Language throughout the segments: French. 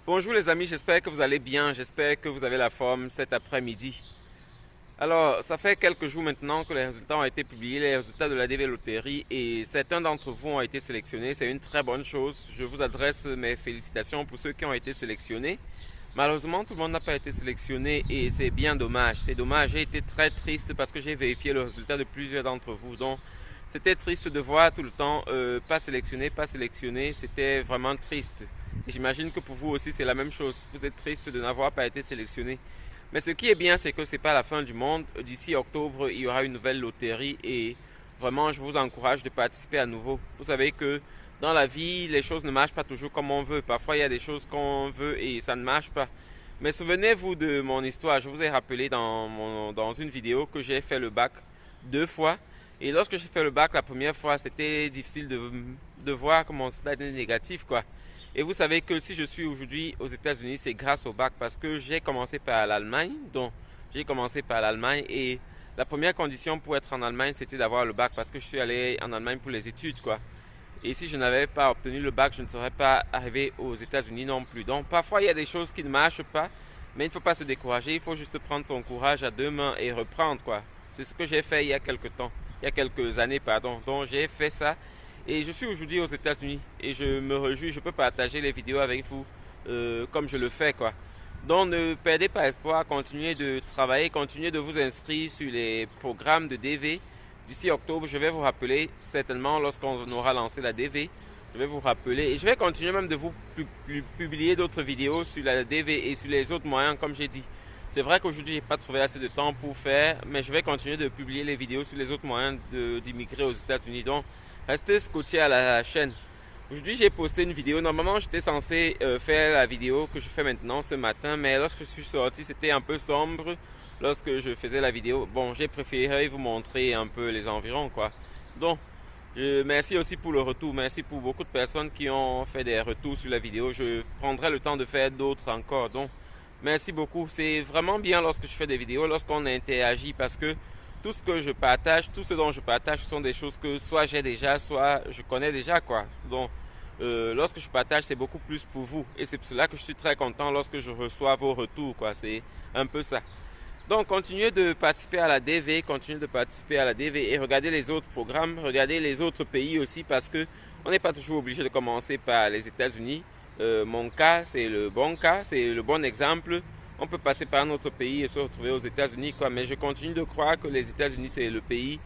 Bonjour les amis, j'espère que vous allez bien, j'espère que vous avez la forme cet après-midi. Alors, ça fait quelques jours maintenant que les résultats ont été publiés, les résultats de la DV Loterie, et certains d'entre vous ont été sélectionnés. C'est une très bonne chose. Je vous adresse mes félicitations pour ceux qui ont été sélectionnés. Malheureusement, tout le monde n'a pas été sélectionné et c'est bien dommage. C'est dommage, j'ai été très triste parce que j'ai vérifié le résultat de plusieurs d'entre vous. Donc, c'était triste de voir tout le temps pas sélectionné, pas sélectionné. C'était vraiment triste. J'imagine que pour vous aussi c'est la même chose. Vous êtes triste de n'avoir pas été sélectionné. Mais ce qui est bien, c'est que c'est pas la fin du monde. D'ici octobre, il y aura une nouvelle loterie et vraiment, je vous encourage de participer à nouveau. Vous savez que dans la vie, les choses ne marchent pas toujours comme on veut. Parfois, il y a des choses qu'on veut et ça ne marche pas. Mais souvenez-vous de mon histoire. Je vous ai rappelé dans une vidéo que j'ai fait le bac 2 fois. Et lorsque j'ai fait le bac la première fois, c'était difficile de voir que mon résultat était négatif, quoi. Et vous savez que si je suis aujourd'hui aux États-Unis, c'est grâce au bac parce que j'ai commencé par l'Allemagne. Donc, j'ai commencé par l'Allemagne et la première condition pour être en Allemagne, c'était d'avoir le bac parce que je suis allé en Allemagne pour les études, quoi. Et si je n'avais pas obtenu le bac, je ne serais pas arrivé aux États-Unis non plus. Donc, parfois, il y a des choses qui ne marchent pas, mais il ne faut pas se décourager. Il faut juste prendre son courage à deux mains et reprendre, quoi. C'est ce que j'ai fait il y a quelques temps, il y a quelques années, pardon. Donc, j'ai fait ça. Et je suis aujourd'hui aux États-Unis et je me réjouis, je peux partager les vidéos avec vous comme je le fais, quoi. Donc ne perdez pas espoir, continuez de travailler, continuez de vous inscrire sur les programmes de DV. D'ici octobre, je vais vous rappeler, certainement lorsqu'on aura lancé la DV, je vais vous rappeler et je vais continuer même de vous publier d'autres vidéos sur la DV et sur les autres moyens comme j'ai dit. C'est vrai qu'aujourd'hui, je n'ai pas trouvé assez de temps pour faire, mais je vais continuer de publier les vidéos sur les autres moyens d'immigrer aux États-Unis. Donc, restez scotché à la chaîne. Aujourd'hui, j'ai posté une vidéo. Normalement, j'étais censé faire la vidéo que je fais maintenant ce matin, mais lorsque je suis sorti, c'était un peu sombre lorsque je faisais la vidéo. Bon, j'ai préféré vous montrer un peu les environs, quoi. Donc, merci aussi pour le retour. Merci pour beaucoup de personnes qui ont fait des retours sur la vidéo. Je prendrai le temps de faire d'autres encore. Donc, merci beaucoup. C'est vraiment bien lorsque je fais des vidéos, lorsqu'on interagit parce que tout ce que je partage, tout ce dont je partage sont des choses que soit j'ai déjà, soit je connais déjà, quoi. Donc, lorsque je partage, c'est beaucoup plus pour vous. Et c'est pour cela que je suis très content lorsque je reçois vos retours, quoi. C'est un peu ça. Donc, continuez de participer à la DV, continuez de participer à la DV et regardez les autres programmes, regardez les autres pays aussi parce que on n'est pas toujours obligé de commencer par les États-Unis. Mon cas, c'est le bon cas, c'est le bon exemple. On peut passer par un autre pays et se retrouver aux États-Unis, quoi. Mais je continue de croire que les États-Unis, c'est le pays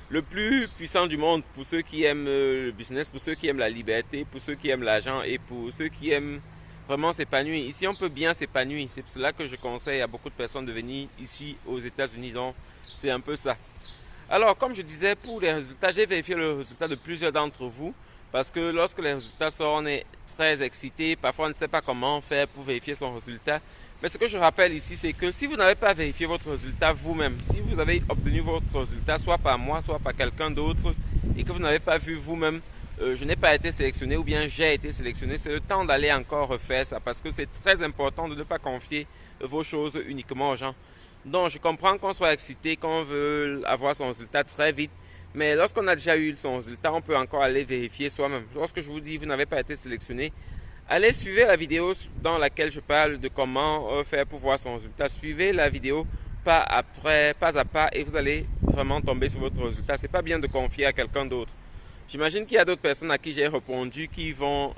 le plus puissant du monde pour ceux qui aiment le business, pour ceux qui aiment la liberté, pour ceux qui aiment l'argent et pour ceux qui aiment vraiment s'épanouir. Ici, on peut bien s'épanouir. C'est pour cela que je conseille à beaucoup de personnes de venir ici aux États-Unis. Donc, c'est un peu ça. Alors, comme je disais, pour les résultats, j'ai vérifié le résultat de plusieurs d'entre vous parce que lorsque les résultats sortent, on est très excité. Parfois, on ne sait pas comment faire pour vérifier son résultat. Mais ce que je rappelle ici, c'est que si vous n'avez pas vérifié votre résultat vous-même, si vous avez obtenu votre résultat soit par moi, soit par quelqu'un d'autre, et que vous n'avez pas vu vous-même, je n'ai pas été sélectionné ou bien j'ai été sélectionné, c'est le temps d'aller encore refaire ça parce que c'est très important de ne pas confier vos choses uniquement aux gens. Donc, je comprends qu'on soit excité, qu'on veut avoir son résultat très vite, mais lorsqu'on a déjà eu son résultat, on peut encore aller vérifier soi-même. Lorsque je vous dis, vous n'avez pas été sélectionné, allez suivre la vidéo dans laquelle je parle de comment faire pour voir son résultat. Suivez la vidéo pas après, pas à pas et vous allez vraiment tomber sur votre résultat. C'est pas bien de confier à quelqu'un d'autre. J'imagine qu'il y a d'autres personnes à qui j'ai répondu qui vont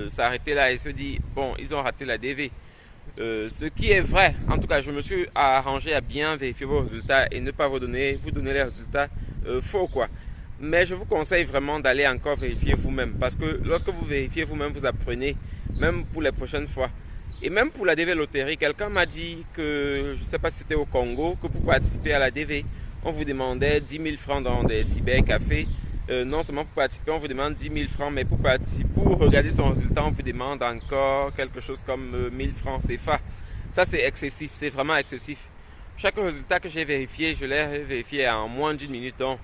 s'arrêter là et se dire, bon, ils ont raté la DV. Ce qui est vrai, en tout cas, je me suis arrangé à bien vérifier vos résultats et ne pas vous donner les résultats faux, quoi. Mais je vous conseille vraiment d'aller encore vérifier vous-même parce que lorsque vous vérifiez vous-même, vous apprenez, même pour les prochaines fois. Et même pour la DV Loterie, quelqu'un m'a dit que, je ne sais pas si c'était au Congo, que pour participer à la DV, on vous demandait 10 000 francs dans des cybercafés. Non seulement pour participer, on vous demande 10 000 francs, mais pour regarder son résultat, on vous demande encore quelque chose comme 1000 francs CFA. Ça, c'est excessif, c'est vraiment excessif. Chaque résultat que j'ai vérifié, je l'ai vérifié en moins d'une minute. Donc,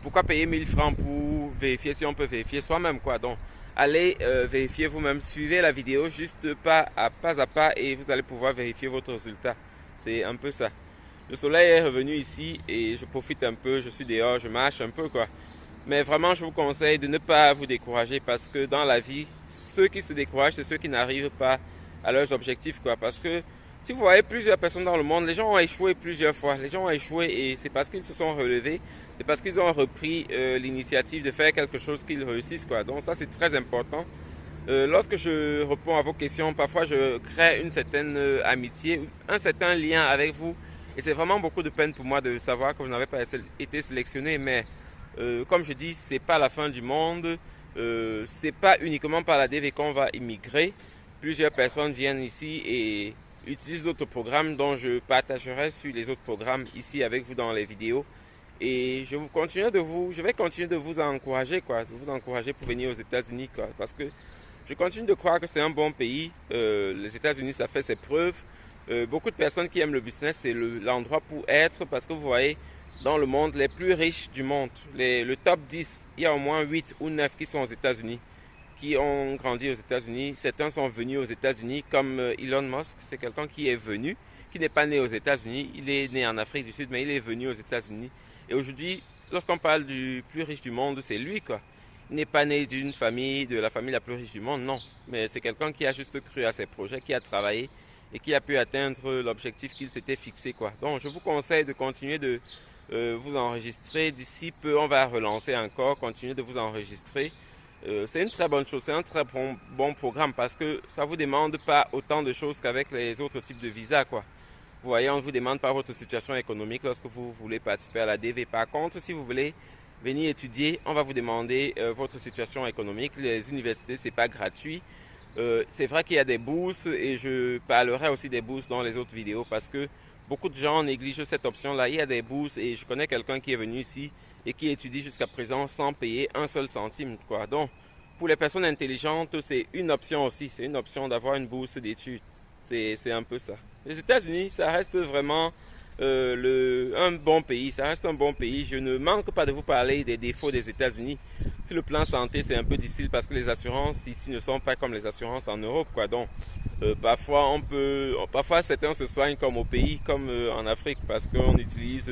pourquoi payer 1000 francs pour vérifier si on peut vérifier soi-même, quoi. Donc, allez vérifier vous-même. Suivez la vidéo juste pas à pas et vous allez pouvoir vérifier votre résultat. C'est un peu ça. Le soleil est revenu ici et je profite un peu. Je suis dehors, je marche un peu, quoi. Mais vraiment, je vous conseille de ne pas vous décourager parce que dans la vie, ceux qui se découragent, c'est ceux qui n'arrivent pas à leurs objectifs, quoi. Parce que si vous voyez plusieurs personnes dans le monde, les gens ont échoué plusieurs fois. Les gens ont échoué et c'est parce qu'ils se sont relevés, c'est parce qu'ils ont repris l'initiative de faire quelque chose qu'ils réussissent, quoi. Donc ça, c'est très important. Lorsque je réponds à vos questions, parfois je crée une certaine amitié, un certain lien avec vous. Et c'est vraiment beaucoup de peine pour moi de savoir que vous n'avez pas été sélectionné. Mais comme je dis, c'est pas la fin du monde. C'est pas uniquement par la DV qu'on va immigrer. Plusieurs personnes viennent ici et utilisent d'autres programmes dont je partagerai sur les autres programmes ici avec vous dans les vidéos. Et je vais continuer de vous encourager, quoi, de vous encourager pour venir aux États-Unis, quoi, parce que je continue de croire que c'est un bon pays. Les États-Unis, ça fait ses preuves. Beaucoup de personnes qui aiment le business, c'est l'endroit pour être, parce que vous voyez, dans le monde, les plus riches du monde, le top 10, il y a au moins 8 ou 9 qui sont aux États-Unis, qui ont grandi aux États-Unis. Certains sont venus aux États-Unis, comme Elon Musk, c'est quelqu'un qui est venu, qui n'est pas né aux États-Unis. Il est né en Afrique du Sud, mais il est venu aux États-Unis. Et aujourd'hui, lorsqu'on parle du plus riche du monde, c'est lui, quoi. Il n'est pas né d'une famille, de la famille la plus riche du monde, non. Mais c'est quelqu'un qui a juste cru à ses projets, qui a travaillé et qui a pu atteindre l'objectif qu'il s'était fixé, quoi. Donc, je vous conseille de continuer de vous enregistrer. D'ici peu, on va relancer encore, continuer de vous enregistrer. C'est une très bonne chose, c'est un très bon programme parce que ça ne vous demande pas autant de choses qu'avec les autres types de visas, quoi. Vous voyez, on ne vous demande pas votre situation économique lorsque vous voulez participer à la DV. Par contre, si vous voulez venir étudier, on va vous demander votre situation économique. Les universités, ce n'est pas gratuit. C'est vrai qu'il y a des bourses et je parlerai aussi des bourses dans les autres vidéos parce que beaucoup de gens négligent cette option-là. Il y a des bourses et je connais quelqu'un qui est venu ici et qui étudie jusqu'à présent sans payer un seul centime, quoi. Donc, pour les personnes intelligentes, c'est une option aussi. C'est une option d'avoir une bourse d'études. C'est un peu ça. Les États-Unis, ça reste vraiment un bon pays. Ça reste un bon pays. Je ne manque pas de vous parler des défauts des États-Unis. Sur le plan santé, c'est un peu difficile parce que les assurances ici ne sont pas comme les assurances en Europe, quoi. Donc, parfois certains se soignent comme au pays, comme en Afrique, parce qu'on utilise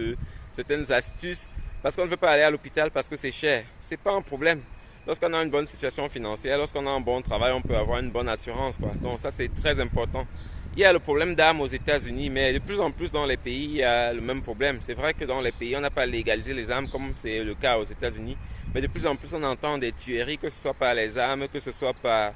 certaines astuces, parce qu'on ne veut pas aller à l'hôpital parce que c'est cher. C'est pas un problème. Lorsqu'on a une bonne situation financière, lorsqu'on a un bon travail, on peut avoir une bonne assurance, quoi. Donc ça, c'est très important. Il y a le problème d'armes aux États-Unis, mais de plus en plus dans les pays, il y a le même problème. C'est vrai que dans les pays, on n'a pas légalisé les armes comme c'est le cas aux États-Unis, mais de plus en plus, on entend des tueries, que ce soit par les armes, que ce soit par,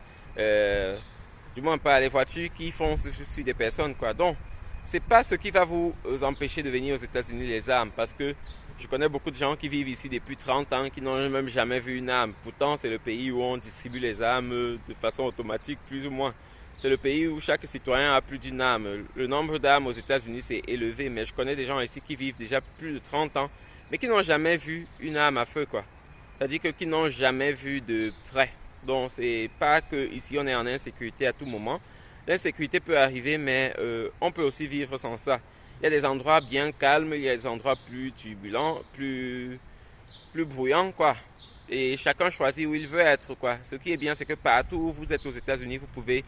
du moins par les voitures qui foncent sur des personnes, quoi. Donc, c'est pas ce qui va vous empêcher de venir aux États-Unis, les armes, parce que je connais beaucoup de gens qui vivent ici depuis 30 ans, qui n'ont même jamais vu une arme. Pourtant, c'est le pays où on distribue les armes de façon automatique, plus ou moins. C'est le pays où chaque citoyen a plus d'une arme. Le nombre d'armes aux États-Unis, c'est élevé, mais je connais des gens ici qui vivent déjà plus de 30 ans, mais qui n'ont jamais vu une arme à feu, quoi. C'est-à-dire que qui n'ont jamais vu de près. Donc, c'est pas que ici on est en insécurité à tout moment. L'insécurité peut arriver, mais on peut aussi vivre sans ça. Il y a des endroits bien calmes, il y a des endroits plus turbulents, plus bruyants, quoi. Et chacun choisit où il veut être, quoi. Ce qui est bien, c'est que partout où vous êtes aux États-Unis, vous pouvez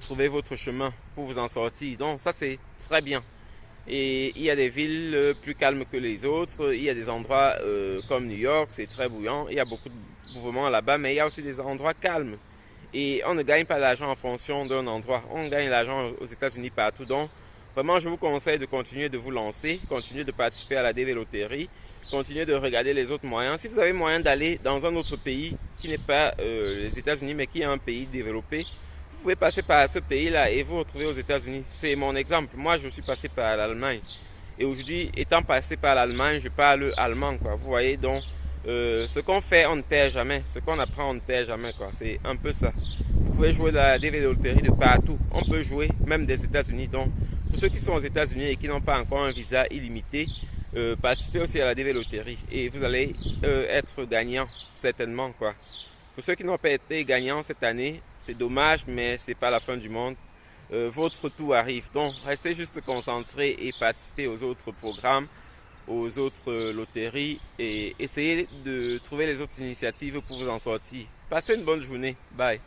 trouver votre chemin pour vous en sortir. Donc ça, c'est très bien. Et il y a des villes plus calmes que les autres. Il y a des endroits comme New York, c'est très bouillant. Il y a beaucoup de mouvements là-bas, mais il y a aussi des endroits calmes. Et on ne gagne pas l'argent en fonction d'un endroit. On gagne l'argent aux États-Unis partout. Donc, vraiment, je vous conseille de continuer de vous lancer, continuer de participer à la DV Loterie, continuer de regarder les autres moyens. Si vous avez moyen d'aller dans un autre pays qui n'est pas les États-Unis, mais qui est un pays développé, vous pouvez passer par ce pays-là et vous retrouver aux États-Unis. C'est mon exemple. Moi, je suis passé par l'Allemagne. Et aujourd'hui, étant passé par l'Allemagne, je parle allemand, quoi. Vous voyez, donc, ce qu'on fait, on ne perd jamais. Ce qu'on apprend, on ne perd jamais, quoi. C'est un peu ça. Vous pouvez jouer la DV Loterie de partout. On peut jouer même des États-Unis. Donc, pour ceux qui sont aux États-Unis et qui n'ont pas encore un visa illimité, participez aussi à la DV Loterie et vous allez être gagnant, certainement, quoi. Pour ceux qui n'ont pas été gagnants cette année, c'est dommage, mais c'est pas la fin du monde. Votre tour arrive. Donc, restez juste concentrés et participez aux autres programmes, aux autres loteries et essayez de trouver les autres initiatives pour vous en sortir. Passez une bonne journée. Bye.